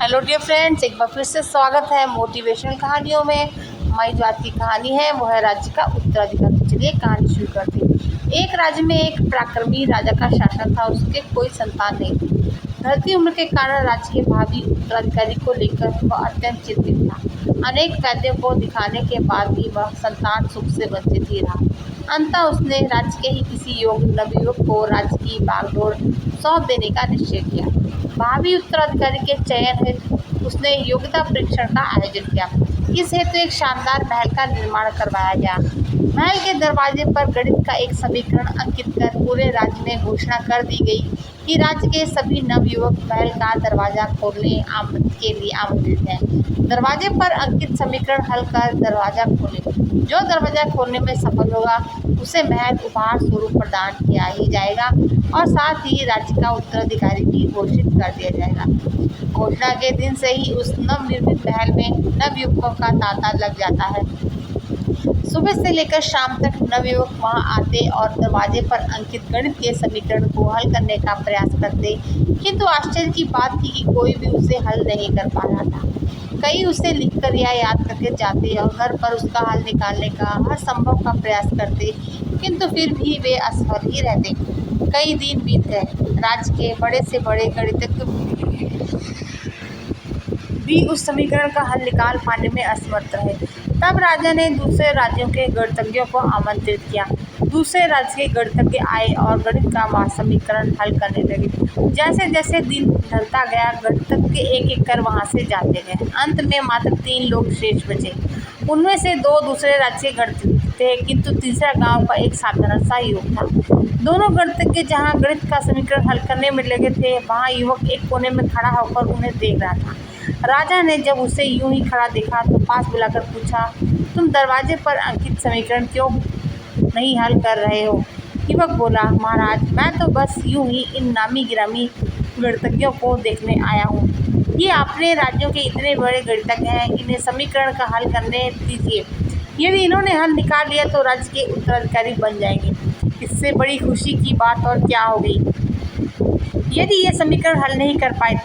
Hello dear friends, एक बार फिर से स्वागत है मोटिवेशनल कहानियों में। हमारी जो आज की कहानी है वो है राज्य का उत्तराधिकार। चलिए कहानी शुरू करते हैं। एक राज्य में एक पराक्रमी राजा का शासन था। उसके कोई संतान नहीं थी। बढ़ती उम्र के कारण राज्य के भावी उत्तराधिकारी को लेकर वह अत्यंत चिंतित था। अनेक वैद्यों को दिखाने के बाद भी वह संतान सुख से वंचित ही रहा। अंततः उसने राज्य के ही किसी योग्य नवयुवक को राज्य की बागडोर सौंप देने का निश्चय किया। भावी उत्तराधिकारी के चयन हेतु उसने योग्यता परीक्षण का आयोजन किया। इस हेतु एक शानदार महल का निर्माण करवाया गया। महल के दरवाजे पर गणित का एक समीकरण अंकित कर पूरे राज्य में घोषणा कर दी गई कि राज्य के सभी नवयुवक महल का दरवाजा खोलने के लिए आमंत्रित हैं। दरवाजे पर अंकित समीकरण हल कर दरवाजा खोले। जो दरवाजा खोलने में सफल होगा उसे महल उपहार स्वरूप प्रदान किया ही जाएगा और साथ ही राज्य का उत्तराधिकारी भी घोषित कर दिया जाएगा। घोषणा के दिन से ही उस नवनिर्मित महल में नवयुवकों का तांता लग जाता है। सुबह से लेकर शाम तक नवयुवक वहां आते और दरवाजे पर अंकित गणित के समीकरण को हल करने का प्रयास करते, किंतु आश्चर्य की बात थी कि कोई भी उसे हल नहीं कर पा रहा था। कई उसे लिखकर या याद करके जाते और घर पर उसका हल निकालने का हर संभव का प्रयास करते, किंतु फिर भी वे असफल ही रहते। कई दिन बीत गए। राज्य के बड़े से बड़े गणितज्ञ भी उस समीकरण का हल निकाल पाने में असमर्थ रहे। तब राजा ने दूसरे राज्यों के गणितज्ञों को आमंत्रित किया। दूसरे राज्य के गणितज्ञ आए और गणित का समीकरण हल करने लगे। जैसे जैसे दिन ढलता गया गणितज्ञ एक एक कर वहां से जाते गए। अंत में मात्र 3 लोग शेष बचे। उनमें से 2 दूसरे राज्य के गणितज्ञ थे, किंतु तीसरा गांव का एक साधारण सा युवक था। दोनों गणितज्ञ जहाँ गणित का समीकरण हल करने में लगे थे, वहाँ युवक एक कोने में खड़ा होकर उन्हें देख रहा था। राजा ने जब उसे यूं ही खड़ा देखा तो पास बुलाकर पूछा, तुम दरवाजे पर अंकित समीकरण क्यों नहीं हल कर रहे हो? युवक बोला, महाराज, मैं तो बस यूं ही इन नामी गिरामी गणितज्ञों को देखने आया हूँ। ये अपने राज्यों के इतने बड़े गणितज्ञ हैं, इन्हें समीकरण का हल करने दीजिए। यदि इन्होंने हल निकाल लिया तो राज्य के उत्तराधिकारी बन जाएंगे। इससे बड़ी खुशी की बात और क्या होगी। यदि ये समीकरण हल नहीं कर पाए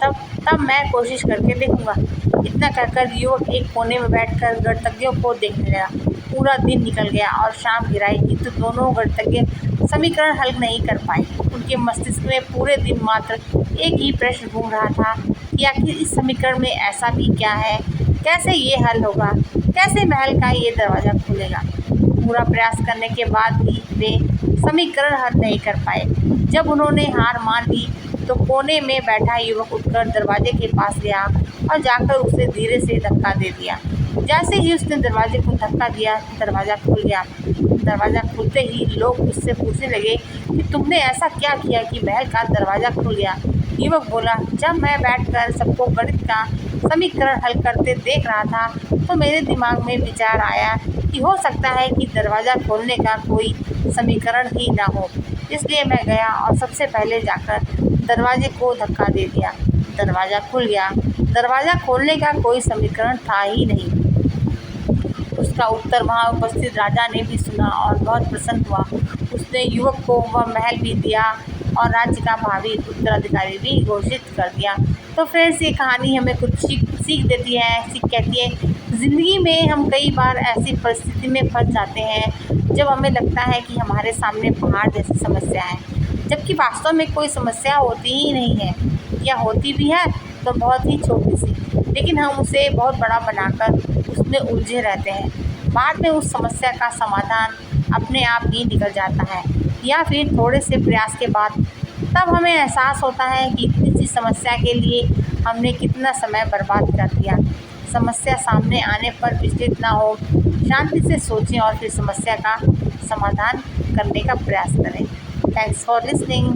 तब मैं कोशिश करके देखूंगा। इतना कहकर युवक एक कोने में बैठकर गणितज्ञों को देखने लगा। पूरा दिन निकल गया और शाम गिराई, किंतु दोनों गणितज्ञ समीकरण हल नहीं कर पाए। उनके मस्तिष्क में पूरे दिन मात्र एक ही प्रश्न घूम रहा था कि आखिर इस समीकरण में ऐसा भी क्या है, कैसे ये हल होगा, कैसे महल का ये दरवाजा खुलेगा। पूरा प्रयास करने के बाद भी वे समीकरण हल नहीं कर पाए। जब उन्होंने हार मान ली तो कोने में बैठा युवक उठकर दरवाजे के पास गया और जाकर उसे धीरे से धक्का दे दिया। जैसे ही उसने दरवाजे को धक्का दिया, दरवाज़ा खुल गया। दरवाज़ा खुलते ही लोग उससे पूछने लगे कि तुमने ऐसा क्या किया कि महल का दरवाज़ा खुल गया? युवक बोला, जब मैं बैठकर सबको गणित का समीकरण हल करते देख रहा था तो मेरे दिमाग में विचार आया कि हो सकता है कि दरवाज़ा खोलने का कोई समीकरण ही ना हो। इसलिए मैं गया और सबसे पहले जाकर दरवाजे को धक्का दे दिया। दरवाज़ा खुल गया। दरवाज़ा खोलने का कोई समीकरण था ही नहीं। उसका उत्तर वहाँ उपस्थित राजा ने भी सुना और बहुत प्रसन्न हुआ। उसने युवक को वह महल भी दिया और राज्य का भावी उत्तराधिकारी भी घोषित कर दिया। तो फ्रेंड्स, ये कहानी हमें कुछ सीख देती है। सीख कहती है, ज़िंदगी में हम कई बार ऐसी परिस्थिति में फंस जाते हैं जब हमें लगता है कि हमारे सामने पहाड़ जैसी समस्या है, जबकि वास्तव में कोई समस्या होती ही नहीं है, या होती भी है तो बहुत ही छोटी सी, लेकिन हम उसे बहुत बड़ा बनाकर उसमें उलझे रहते हैं। बाद में उस समस्या का समाधान अपने आप ही निकल जाता है, या फिर थोड़े से प्रयास के बाद तब हमें एहसास होता है कि इतनी सी समस्या के लिए हमने कितना समय बर्बाद कर दिया। समस्या सामने आने पर विचलित ना हो, शांति से सोचें और फिर समस्या का समाधान करने का प्रयास करें। Thanks for listening.